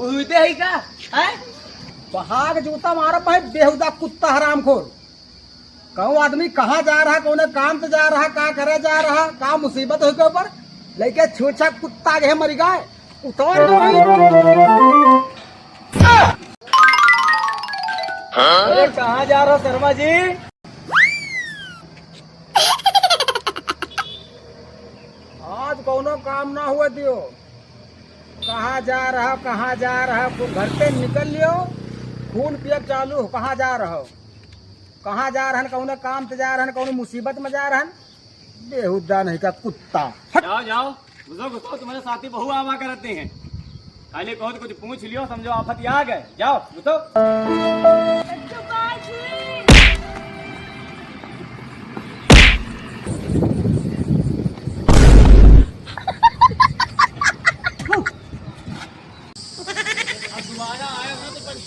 उते है का है बहाग जूता मारा भाई बेहुदा कुत्ता हरामखोर। कहूँ आदमी कहाँ जा रहा, कौन काम से जा रहा, का करे जा रहा, का मुसीबत हो के ऊपर लेके छूछा कुत्ता के मरी गए उतार दो भाई। अरे कहाँ जा रहा शर्मा जी? आज कौनो काम ना हुआ दियो। कहाँ जा रहा, कहाँ जा रहा, घर से निकल लियो खून पियब चालू हो। कहाँ जा रहा हो, कहाँ जा रहन, कौन काम से जा रहन, कौन मुसीबत में जा रहन, बेहुदा नहीं का कुत्ता। जाओ जाओ घुसो घुसो, तुम्हारे साथी बहु आवा करते हैं। खाली कहो तो कुछ पूछ लियो, समझो आफत आ गए। जाओ घुसो। दोबारा आया ना तो बच